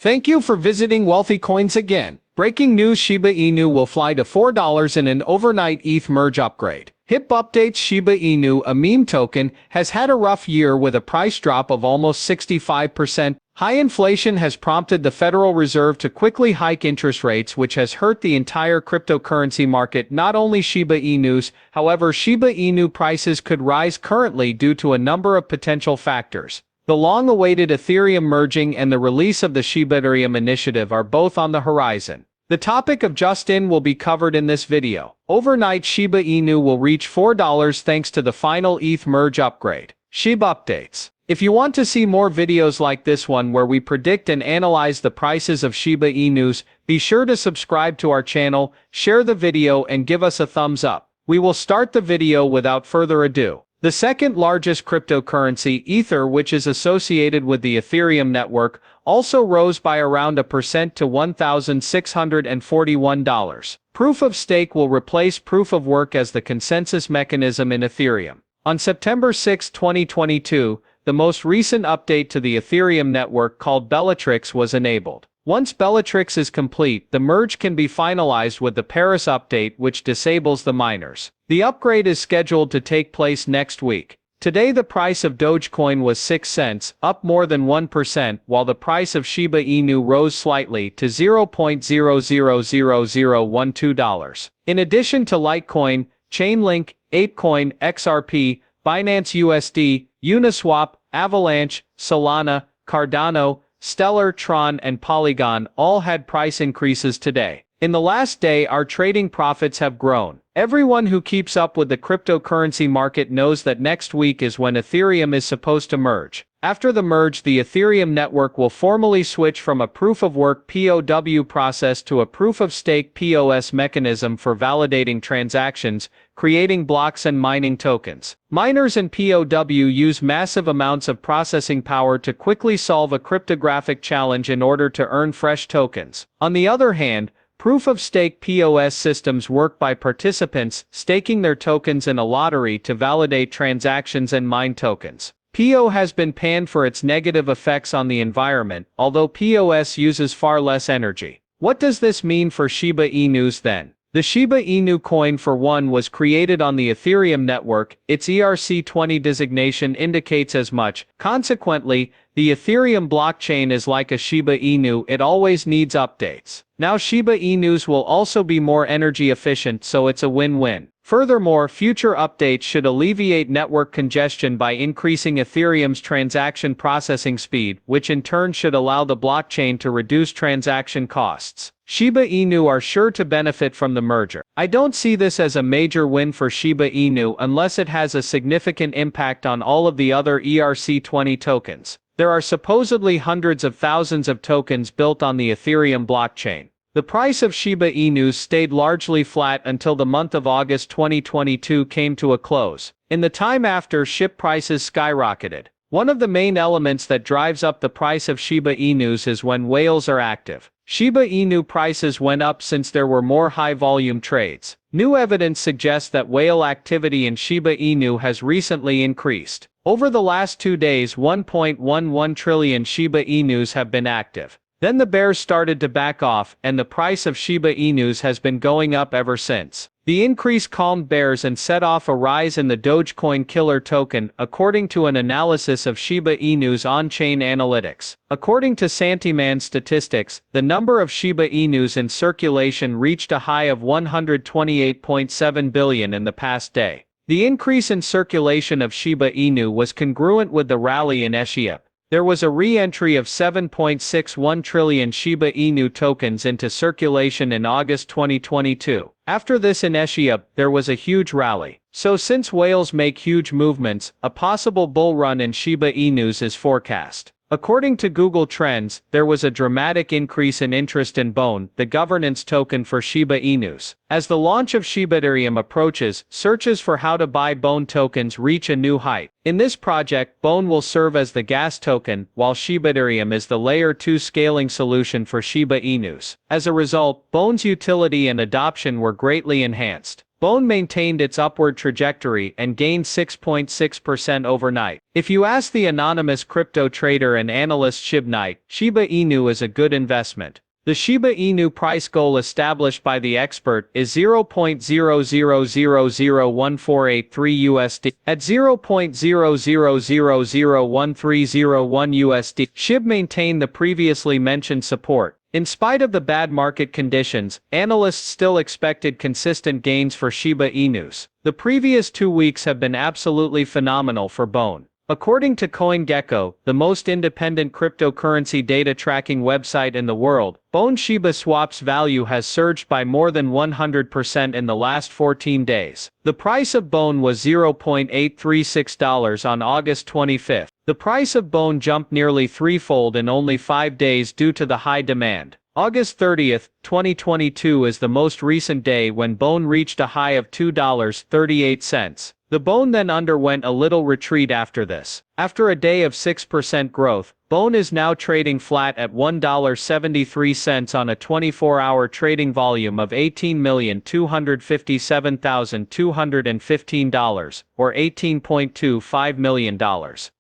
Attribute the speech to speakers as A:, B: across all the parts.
A: Thank you for visiting Wealthy Coins again. Breaking news: Shiba Inu will fly to $4 in an overnight ETH merge upgrade. HIP updates: Shiba Inu, a meme token, has had a rough year with a price drop of almost 65%. High inflation has prompted the Federal Reserve to quickly hike interest rates, which has hurt the entire cryptocurrency market, not only Shiba Inus. However, Shiba Inu prices could rise currently due to a number of potential factors. The long-awaited Ethereum merging and the release of the Ethereum initiative are both on the horizon. The topic of just in will be covered in this video. Overnight, Shiba Inu will reach $4 thanks to the final ETH merge upgrade. SHIB updates. If you want to see more videos like this one where we predict and analyze the prices of Shiba Inus, be sure to subscribe to our channel, share the video and give us a thumbs up. We will start the video without further ado. The second largest cryptocurrency, Ether, which is associated with the Ethereum network, also rose by around 1% to $1,641. Proof of stake will replace proof of work as the consensus mechanism in Ethereum. On September 6, 2022, the most recent update to the Ethereum network called Bellatrix was enabled. Once Bellatrix is complete, the merge can be finalized with the Paris update, which disables the miners. The upgrade is scheduled to take place next week. Today the price of Dogecoin was 6 cents, up more than 1%, while the price of Shiba Inu rose slightly to $0.000012. In addition to Litecoin, Chainlink, ApeCoin, XRP, Binance USD, Uniswap, Avalanche, Solana, Cardano, Stellar, Tron and Polygon all had price increases today. In the last day, our trading profits have grown. Everyone who keeps up with the cryptocurrency market knows that next week is when Ethereum is supposed to merge. After the merge, the Ethereum network will formally switch from a proof-of-work (POW) process to a proof-of-stake (POS) mechanism for validating transactions, creating blocks and mining tokens. Miners and POW use massive amounts of processing power to quickly solve a cryptographic challenge in order to earn fresh tokens. On the other hand, proof-of-stake (POS) systems work by participants staking their tokens in a lottery to validate transactions and mine tokens. PO has been panned for its negative effects on the environment, although POS uses far less energy. What does this mean for Shiba Inus then? The Shiba Inu coin, for one, was created on the Ethereum network. Its ERC20 designation indicates as much. Consequently, the Ethereum blockchain is like a Shiba Inu, it always needs updates. Now Shiba Inus will also be more energy efficient, so it's a win-win. Furthermore, future updates should alleviate network congestion by increasing Ethereum's transaction processing speed, which in turn should allow the blockchain to reduce transaction costs. Shiba Inu are sure to benefit from the merger. I don't see this as a major win for Shiba Inu unless it has a significant impact on all of the other ERC20 tokens. There are supposedly hundreds of thousands of tokens built on the Ethereum blockchain. The price of Shiba Inus stayed largely flat until the month of August 2022 came to a close. In the time after, SHIB prices skyrocketed. One of the main elements that drives up the price of Shiba Inus is when whales are active. Shiba Inu prices went up since there were more high-volume trades. New evidence suggests that whale activity in Shiba Inu has recently increased. Over the last 2 days, 1.11 trillion Shiba Inus have been active. Then the bears started to back off, and the price of Shiba Inus has been going up ever since. The increase calmed bears and set off a rise in the Dogecoin killer token, according to an analysis of Shiba Inu's on-chain analytics. According to Santiman statistics, the number of Shiba Inus in circulation reached a high of 128.7 billion in the past day. The increase in circulation of Shiba Inu was congruent with the rally in SHIB. There was a re-entry of 7.61 trillion Shiba Inu tokens into circulation in August 2022. After this in SHIB, there was a huge rally. So since whales make huge movements, a possible bull run in Shiba Inus is forecast. According to Google Trends, there was a dramatic increase in interest in BONE, the governance token for Shiba Inus. As the launch of Ethereum approaches, searches for how to buy BONE tokens reach a new height. In this project, BONE will serve as the gas token, while Ethereum is the Layer 2 scaling solution for Shiba Inus. As a result, BONE's utility and adoption were greatly enhanced. BONE maintained its upward trajectory and gained 6.6% overnight. If you ask the anonymous crypto trader and analyst SHIB Knight, Shiba Inu is a good investment. The Shiba Inu price goal established by the expert is 0.00001483 USD at 0.00001301 USD. SHIB maintained the previously mentioned support. In spite of the bad market conditions, analysts still expected consistent gains for Shiba Inus. The previous 2 weeks have been absolutely phenomenal for BONE. According to CoinGecko, the most independent cryptocurrency data tracking website in the world, BONE Shiba Swap's value has surged by more than 100% in the last 14 days. The price of BONE was $0.836 on August 25. The price of BONE jumped nearly threefold in only 5 days due to the high demand. August 30, 2022 is the most recent day when BONE reached a high of $2.38. The BONE then underwent a little retreat after this. After a day of 6% growth, BONE is now trading flat at $1.73 on a 24-hour trading volume of $18,257,215, or $18.25 million.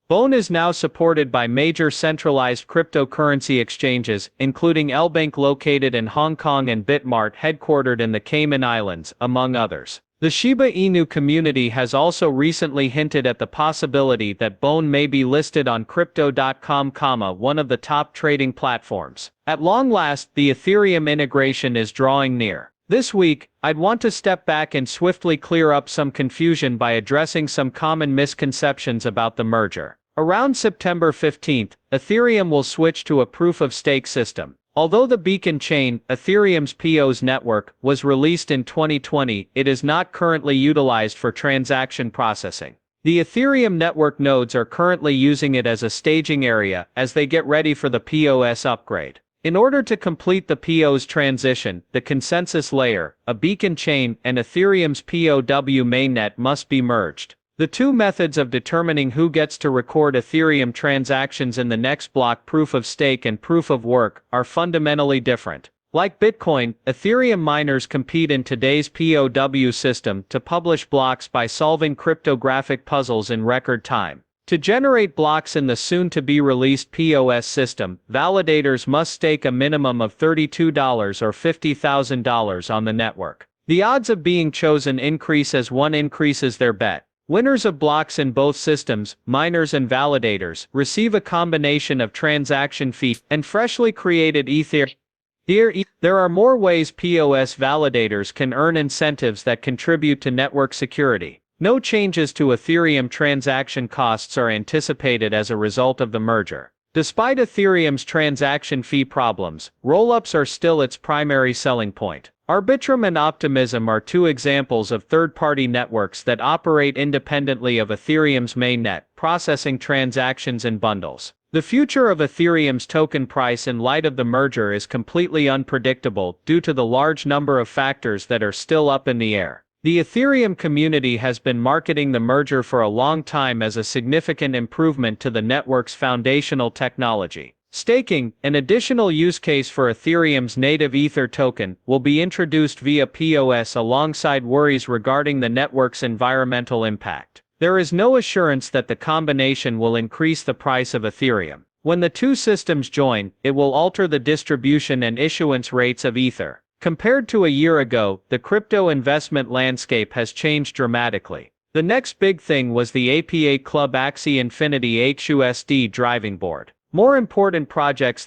A: BONE is now supported by major centralized cryptocurrency exchanges, including LBank located in Hong Kong and Bitmart headquartered in the Cayman Islands, among others. The Shiba Inu community has also recently hinted at the possibility that BONE may be listed on Crypto.com, one of the top trading platforms. At long last, the Ethereum integration is drawing near. This week, I'd want to step back and swiftly clear up some confusion by addressing some common misconceptions about the merger. Around September 15, Ethereum will switch to a proof-of-stake system. Although the Beacon chain, Ethereum's POS network, was released in 2020, it is not currently utilized for transaction processing. The Ethereum network nodes are currently using it as a staging area as they get ready for the POS upgrade. In order to complete the POS transition, the consensus layer, a Beacon chain, and Ethereum's POW mainnet must be merged. The two methods of determining who gets to record Ethereum transactions in the next block, proof of stake and proof of work, are fundamentally different. Like Bitcoin, Ethereum miners compete in today's POW system to publish blocks by solving cryptographic puzzles in record time. To generate blocks in the soon-to-be-released POS system, validators must stake a minimum of $32 or $50,000 on the network. The odds of being chosen increase as one increases their bet. Winners of blocks in both systems, miners and validators, receive a combination of transaction fee and freshly created Ethereum. There are more ways POS validators can earn incentives that contribute to network security. No changes to Ethereum transaction costs are anticipated as a result of the merger. Despite Ethereum's transaction fee problems, rollups are still its primary selling point. Arbitrum and Optimism are two examples of third-party networks that operate independently of Ethereum's mainnet, processing transactions in bundles. The future of Ethereum's token price in light of the merger is completely unpredictable due to the large number of factors that are still up in the air. The Ethereum community has been marketing the merger for a long time as a significant improvement to the network's foundational technology. Staking, an additional use case for Ethereum's native Ether token, will be introduced via POS alongside worries regarding the network's environmental impact. There is no assurance that the combination will increase the price of Ethereum. When the two systems join, it will alter the distribution and issuance rates of Ether. Compared to a year ago, the crypto investment landscape has changed dramatically. The next big thing was the APA Club Axie Infinity HUSD driving board. More important projects